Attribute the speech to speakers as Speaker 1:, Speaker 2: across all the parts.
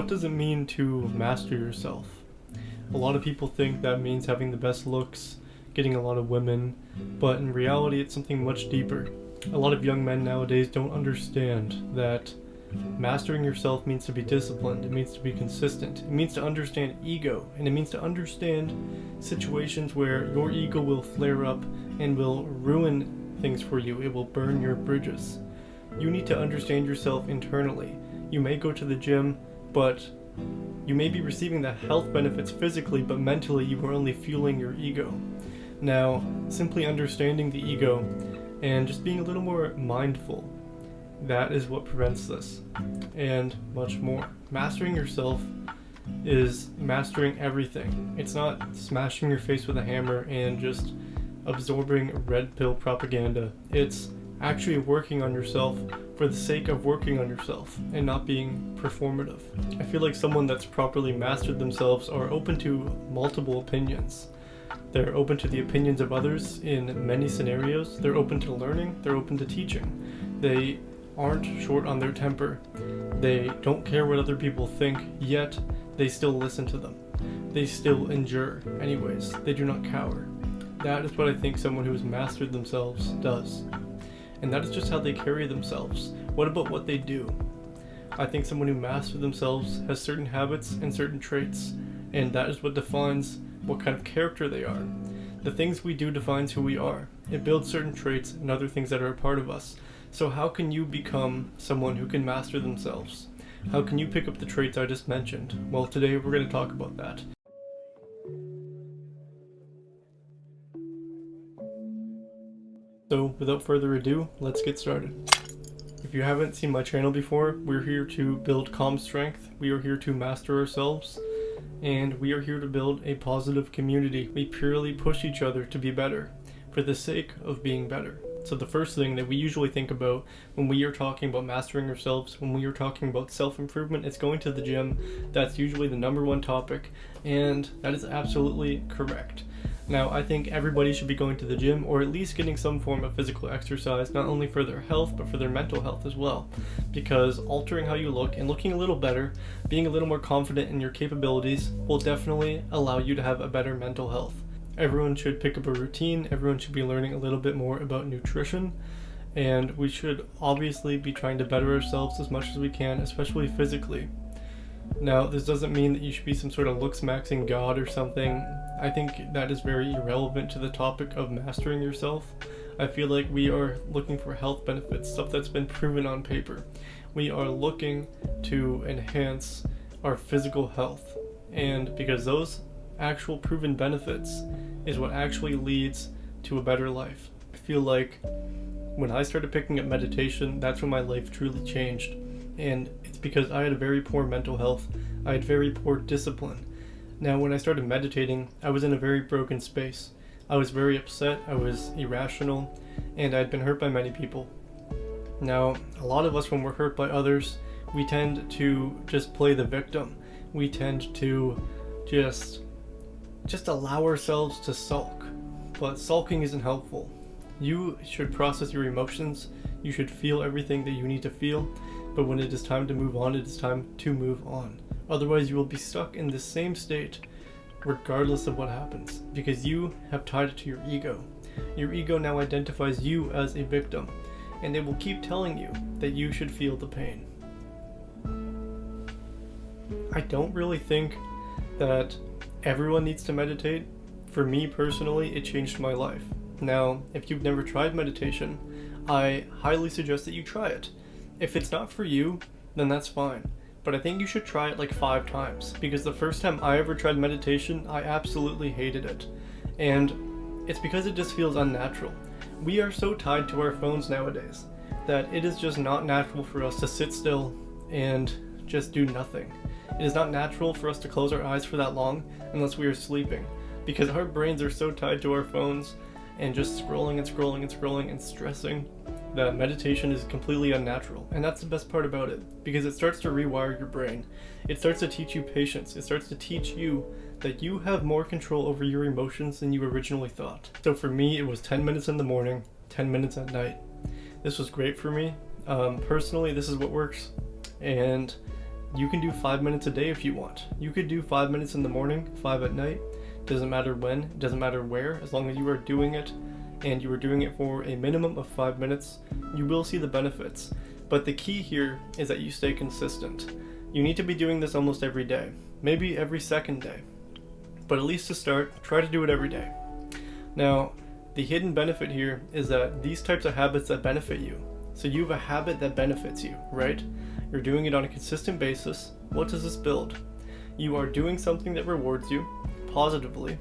Speaker 1: what does it mean to master yourself? A lot of people think that means having the best looks, getting a lot of women, but in reality it's something much deeper. A lot of young men nowadays don't understand that mastering yourself means to be disciplined, it means to be consistent, it means to understand ego, and it means to understand situations where your ego will flare up and will ruin things for you. It will burn your bridges. You need to understand yourself internally. You may go to the gym, but you may be receiving the health benefits physically, but mentally you are only fueling your ego. Now, simply understanding the ego and just being a little more mindful, that is what prevents this, and much more. Mastering yourself is mastering everything. It's not smashing your face with a hammer and just absorbing red pill propaganda. It's actually working on yourself for the sake of working on yourself and not being performative. I feel like someone that's properly mastered themselves are open to multiple opinions. They're open to the opinions of others in many scenarios. They're open to learning. They're open to teaching. They aren't short on their temper. They don't care what other people think, yet they still listen to them. They still endure anyways. They do not cower. That is what I think someone who has mastered themselves does. And that is just how they carry themselves. What about what they do? I think someone who masters themselves has certain habits and certain traits, and that is what defines what kind of character they are. The things we do defines who we are. It builds certain traits and other things that are a part of us. So how can you become someone who can master themselves? How can you pick up the traits I just mentioned? Well, today we're going to talk about that. So, without further ado, let's get started. If you haven't seen my channel before, we're here to build calm strength, we are here to master ourselves, and we are here to build a positive community. We purely push each other to be better, for the sake of being better. So the first thing that we usually think about when we are talking about mastering ourselves, when we are talking about self-improvement, it's going to the gym. That's usually the number one topic, and that is absolutely correct. Now, I think everybody should be going to the gym, or at least getting some form of physical exercise, not only for their health, but for their mental health as well. Because altering how you look and looking a little better, being a little more confident in your capabilities, will definitely allow you to have a better mental health. Everyone should pick up a routine, everyone should be learning a little bit more about nutrition, and we should obviously be trying to better ourselves as much as we can, especially physically. Now, this doesn't mean that you should be some sort of looks-maxing god or something. I think that is very irrelevant to the topic of mastering yourself. I feel like we are looking for health benefits, stuff that's been proven on paper. We are looking to enhance our physical health, and because those actual proven benefits is what actually leads to a better life. I feel like when I started picking up meditation, that's when my life truly changed. And it's because I had a very poor mental health. I had very poor discipline. Now, when I started meditating, I was in a very broken space. I was very upset, I was irrational, and I had been hurt by many people. Now, a lot of us, when we're hurt by others, we tend to just play the victim. We tend to just allow ourselves to sulk. But sulking isn't helpful. You should process your emotions. You should feel everything that you need to feel. But when it is time to move on, it is time to move on. Otherwise, you will be stuck in the same state regardless of what happens, because you have tied it to your ego. Your ego now identifies you as a victim, and it will keep telling you that you should feel the pain. I don't really think that everyone needs to meditate. For me personally, it changed my life. Now, if you've never tried meditation, I highly suggest that you try it. If it's not for you, then that's fine. But I think you should try it like 5 times, because the first time I ever tried meditation, I absolutely hated it. And it's because it just feels unnatural. We are so tied to our phones nowadays that it is just not natural for us to sit still and just do nothing. It is not natural for us to close our eyes for that long unless we are sleeping, because our brains are so tied to our phones and just scrolling and scrolling and scrolling and stressing that meditation is completely unnatural. And that's the best part about it, because it starts to rewire your brain. It starts to teach you patience. It starts to teach you that you have more control over your emotions than you originally thought. So for me, it was 10 minutes in the morning, 10 minutes at night. This was great for me. Personally, this is what works. And You can do 5 minutes a day if you want. You could do 5 minutes in the morning, 5 at night. Doesn't matter when, doesn't matter where, as long as you are doing it and you are doing it for a minimum of 5 minutes, you will see the benefits. But the key here is that you stay consistent. You need to be doing this almost every day, maybe every second day. But at least to start, try to do it every day. Now, the hidden benefit here is that these types of habits that benefit you. So you have a habit that benefits you, right? You're doing it on a consistent basis. What does this build? You are doing something that rewards you positively,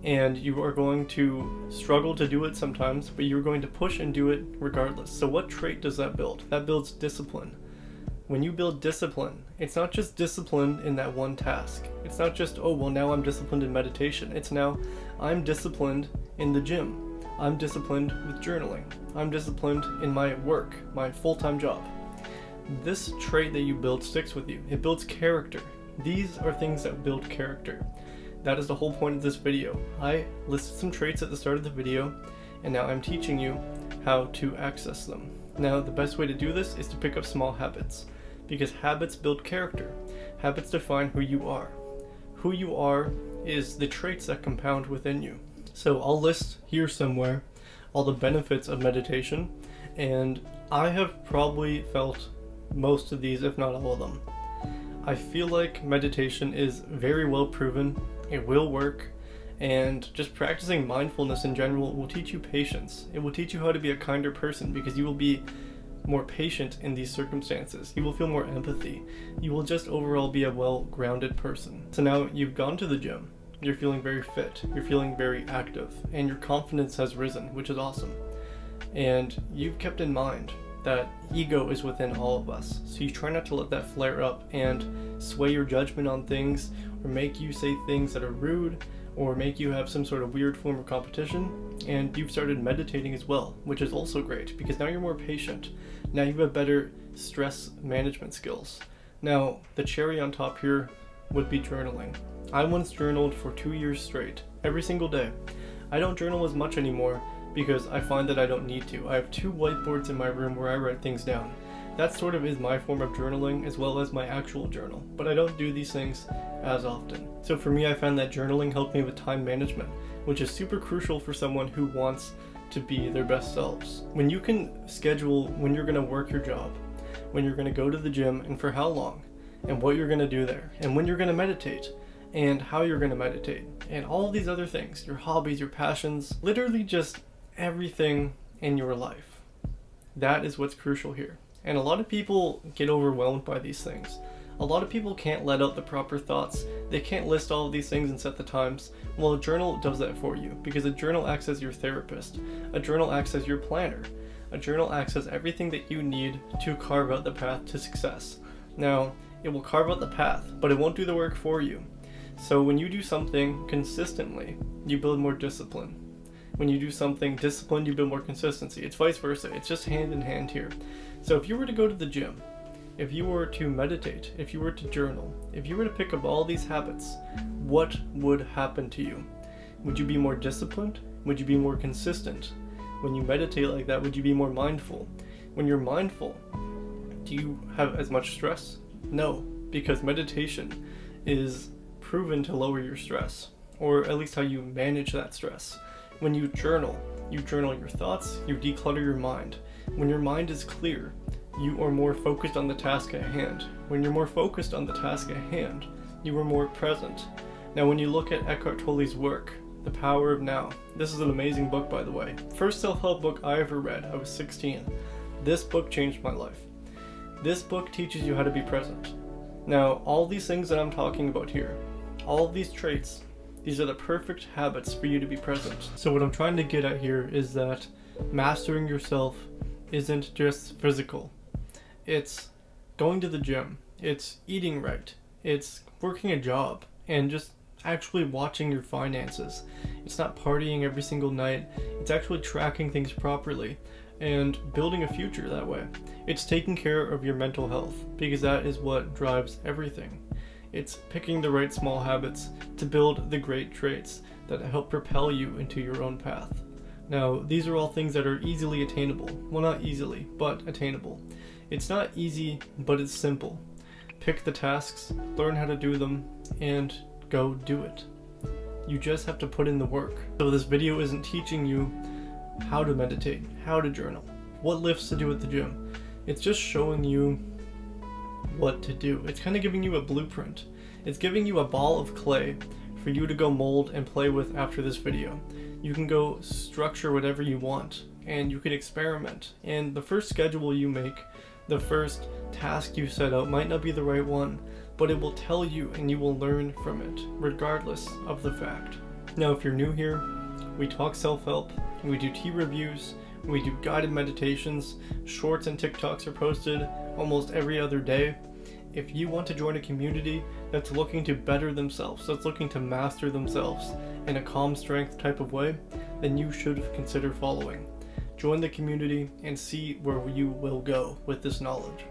Speaker 1: and you are going to struggle to do it sometimes, but you're going to push and do it regardless. So what trait does that build? That builds discipline. When you build discipline, it's not just discipline in that one task. It's not just, oh, well, now I'm disciplined in meditation. It's now, I'm disciplined in the gym. I'm disciplined with journaling. I'm disciplined in my work, my full-time job. This trait that you build sticks with you. It builds character. These are things that build character. That is the whole point of this video. I listed some traits at the start of the video, and now I'm teaching you how to access them. Now, the best way to do this is to pick up small habits, because habits build character. Habits define who you are. Who you are is the traits that compound within you. So I'll list here somewhere all the benefits of meditation, and I have probably felt most of these, if not all of them. I feel like meditation is very well proven. It will work, and just practicing mindfulness in general will teach you patience. It will teach you how to be a kinder person, because you will be more patient in these circumstances. You will feel more empathy. You will just overall be a well-grounded person. So now you've gone to the gym. You're feeling very fit. You're feeling very active, and your confidence has risen, which is awesome. And you've kept in mind that ego is within all of us. So you try not to let that flare up and sway your judgment on things, or make you say things that are rude, or make you have some sort of weird form of competition. And you've started meditating as well, which is also great, because now you're more patient. Now you have better stress management skills. Now, the cherry on top here would be journaling. I once journaled for 2 years straight, every single day. I don't journal as much anymore because I find that I don't need to. I have 2 whiteboards in my room where I write things down. That sort of is my form of journaling, as well as my actual journal, but I don't do these things as often. So for me, I found that journaling helped me with time management, which is super crucial for someone who wants to be their best selves. When you can schedule when you're gonna work your job, when you're gonna go to the gym, and for how long, and what you're gonna do there, and when you're gonna meditate, and how you're gonna meditate, and all of these other things, your hobbies, your passions, literally just everything in your life. That is what's crucial here. And a lot of people get overwhelmed by these things. A lot of people can't let out the proper thoughts. They can't list all of these things and set the times. Well, a journal does that for you, because a journal acts as your therapist. A journal acts as your planner. A journal acts as everything that you need to carve out the path to success. Now, it will carve out the path, but it won't do the work for you. So when you do something consistently, you build more discipline. When you do something disciplined, you build more consistency. It's vice versa. It's just hand in hand here. So if you were to go to the gym, if you were to meditate, if you were to journal, if you were to pick up all these habits, what would happen to you? Would you be more disciplined? Would you be more consistent? When you meditate like that, would you be more mindful? When you're mindful, do you have as much stress? No, because meditation is proven to lower your stress, or at least how you manage that stress. When you journal your thoughts, you declutter your mind. When your mind is clear, you are more focused on the task at hand. When you're more focused on the task at hand, you are more present. Now, when you look at Eckhart Tolle's work, The Power of Now, this is an amazing book, by the way. First self-help book I ever read. I was 16. This book changed my life. This book teaches you how to be present. Now, all these things that I'm talking about here, all of these traits, these are the perfect habits for you to be present. So what I'm trying to get at here is that mastering yourself isn't just physical. It's going to the gym, it's eating right, it's working a job, and just actually watching your finances. It's not partying every single night, it's actually tracking things properly and building a future that way. It's taking care of your mental health, because that is what drives everything. It's picking the right small habits to build the great traits that help propel you into your own path. Now, these are all things that are easily attainable. Well, not easily, but attainable. It's not easy, but it's simple. pick the tasks, learn how to do them, and go do it. You just have to put in the work. So this video isn't teaching you how to meditate, how to journal, what lifts to do at the gym. It's just showing you what to do. It's kind of giving you a blueprint. It's giving you a ball of clay for you to go mold and play with after this video. You can go structure whatever you want, and you can experiment. And the first schedule you make, the first task you set out might not be the right one, but it will tell you and you will learn from it, regardless of the fact. Now, if you're new here, we talk self-help, we do tea reviews, we do guided meditations, shorts and TikToks are posted almost every other day. If you want to join a community that's looking to better themselves, that's looking to master themselves in a calm strength type of way, then you should consider following. Join the community and see where you will go with this knowledge.